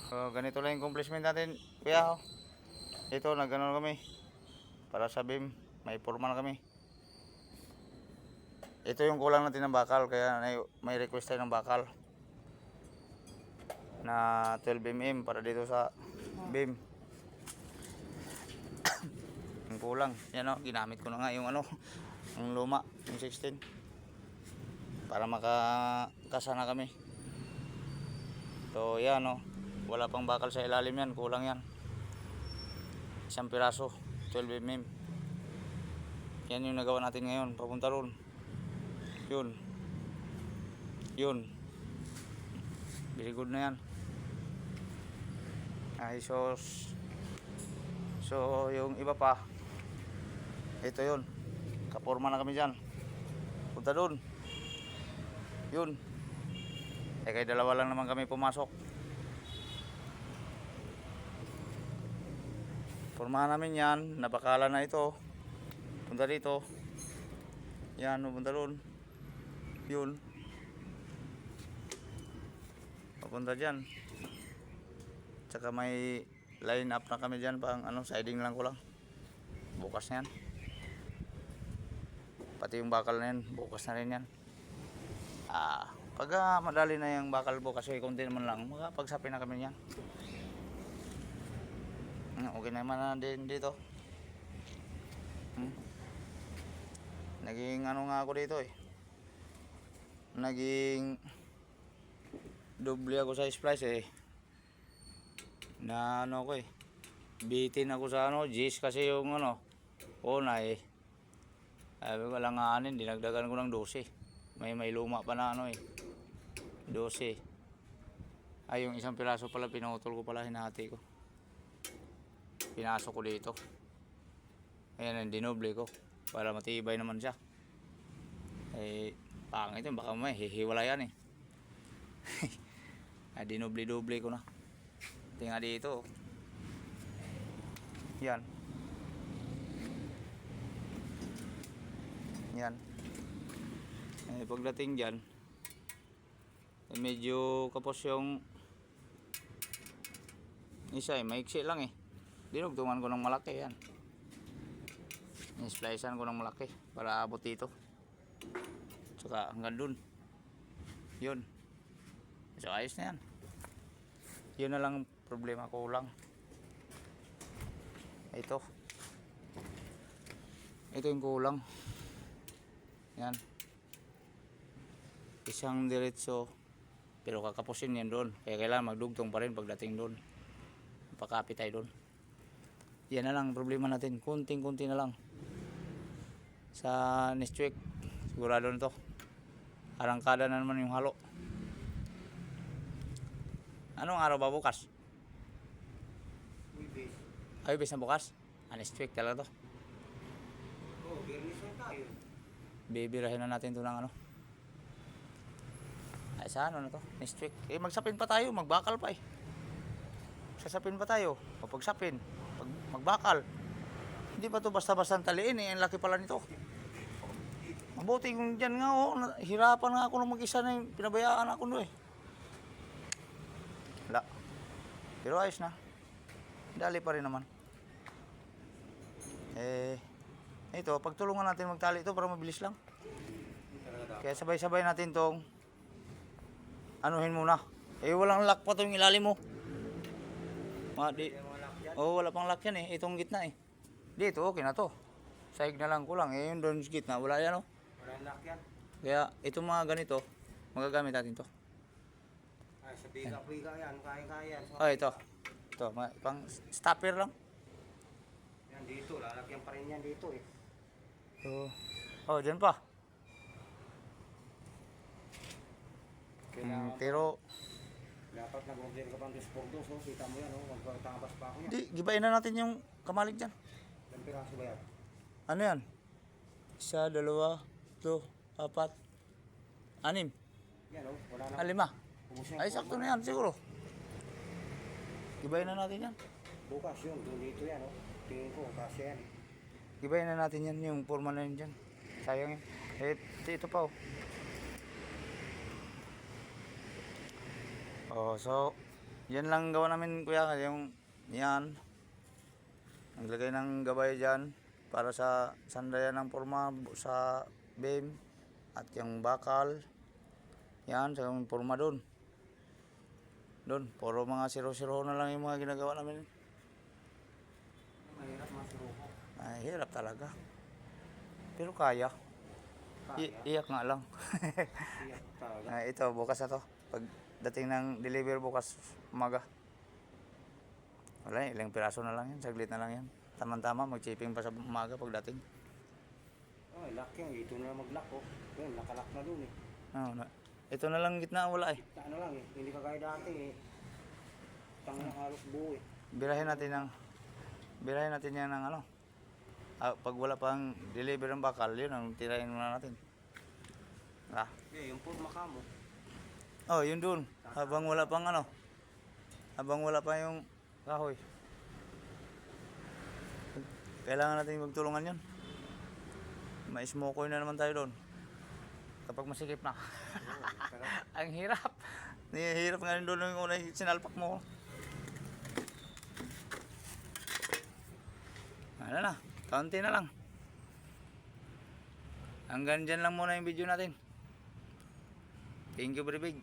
So, ganito lang yung accomplishment natin, kuya. Oh. Ito, nagganon kami. Para sa beam, may forma na kami. Ito yung kulang natin ng bakal, kaya may request tayo ng bakal na 12 mm para dito sa beam. Yung kulang, yan o, ginamit ko na nga yung ano, yung luma, yung 16 para makakasa na kami. So yan o, wala pang bakal sa ilalim yan, kulang yan. Isang piraso, 12 mm. Yan yung nagawa natin ngayon, papunta ron. Yun. Yun. Very good na yan. Ay, so yung iba pa, ito yun. Kaporma na kami dyan. Punta dun. Yun. Eh, kay dalawa lang naman kami pumasok. Pormahan namin yan. Nabakala na ito. Punta dito. Yan, punta dun. Yun. Papunta dyan. Tsaka may line up na kami dyan. Pang ano, siding lang ko lang. Bukas na yan. Pati yung bakal na yan. Bukas na rin yan. Pag madali na yung bakal bukas, kasi konti naman lang, makapagsapi na kami yan. Okay naman na din dito. Naging ano nga ako dito eh. Naging doble ako sa splice eh. Na ano ko eh. Bitin ako sa ano, G's kasi yung ano, una eh. Sabi ko lang anin, dinagdagan ko ng 12. May luma pa na ano eh. 12. Ay, yung isang piraso pala pinutol ko pala, hinati ko. Pinasok ko dito. Ayan, dinoble ko para matibay naman siya. Eh, pangit yun, baka may hihiwala yan eh. Ay, dinoble-doble ko na. Tingnan dito. Yan. Yan. Eh, pagdating dyan, eh, medyo kapos yung isa eh, maiksi lang eh. Dinugtungan ko ng malaki yan. Nisplicean ko ng malaki para abot dito. Saka hanggang dun. Yun. So ayos na yan. Yun na lang problema ko lang. Ito. Ito yung kulang. Yan. Isang diretso. Pero kakapusin yan doon. Kaya kailangan magdugtong pa rin pagdating doon. Pakapit tayo doon. Yan na lang problema natin. Kunting-kunti na lang. Sa next week, sigurado na to. Arangkada na naman yung halo. Anong araw ba bukas? Ay, bis na bukas? Next week talaga to. Oh, Biyernes na tayo. Bibirahin na natin to ng ano. Ay, sa ano na to? Next week. Eh, magsapin pa tayo. Magbakal pa eh. Sasapin pa tayo. Pagsapin. Magbakal. Hindi pa to basta-basta taliin eh. Ang laki pala nito. Mabuti kung dyan nga oh. Hirapan nga ako nung mag-isa na yung pinabayaan ako no eh. Wala. Pero ayos na. Dali pa rin naman. Eh, ito, pagtulungan natin magtali ito para mabilis lang. Kaya sabay-sabay natin tong anuhin muna. Eh, walang lock pa itong ilalim mo. Wala pang lock yan eh. Itong gitna eh. Dito, okay na to. Saig na lang ko lang. Eh, yung doon sa gitna, wala yan oh. Walang lock yan. Kaya, itong mga ganito, magagamit natin to. Ay, sa biga-biga yan. Kaya-kaya. Oh, ito. Ito, pang stopper lang. Yan dito. Lalagyan pa rin yan dito eh. So, oh, dyan pa. Pero, dapat nag-order ka pang dos por dos. Oh. Kita mo yan. Oh. Magpatangabas pa ako yan. di, gibain na natin yung kamalig dyan. Ilang piraso ba yan? Ano yan? 1, 2, 3, 4, 6. Yan oh. Wala na. 5. Ubus na Ay, sakto na yan siguro. Gibayin na natin yan. bukas yun. Doon dito yan oh. Tingin ko. Kasi yan. Gibayin na natin yan, yung forma na yun dyan. Sayang yun. Eh, ito pa oh. Oh, so, Yan lang gawa namin kuya, yung yan. Naglagay ng gabay dyan para sa sandayan ng forma sa beam at yung bakal. Yan, sa yung forma doon. Doon, puro mga 0-0 na lang yung mga ginagawa namin. Mahirap masuruko. Ay, hirap talaga. Pero kaya. Kaya. Iyak nga lang. Iyak talaga. Ito, bukas na to. Pagdating ng deliver bukas umaga. Wala, ilang piraso na lang yan. Saglit na lang yan. Tama-tama, mag-chipping pa sa umaga pagdating. Ay, lock yan. Ito na mag-lock oh. Yun, nakalock na dun eh. Ito na lang gitna, wala eh. Ano lang eh, hindi kagaya dati eh. Tangan ng halos buo eh. Birahin natin yan ng ano. Pag wala pang deliver ng bakal, yun ang tirahin muna natin. Yung forma ka mo. Oh, yun dun. Habang wala pang ano. Habang wala pa yung kahoy. Kailangan natin magtulungan yun. May smokoy na naman tayo doon. Kapag masikip na. Ang hirap. Hirap nga rin doon yung unay sinalpak mo. Ano na, kaunti na lang. Hanggang dyan lang muna yung video natin. Thank you very big.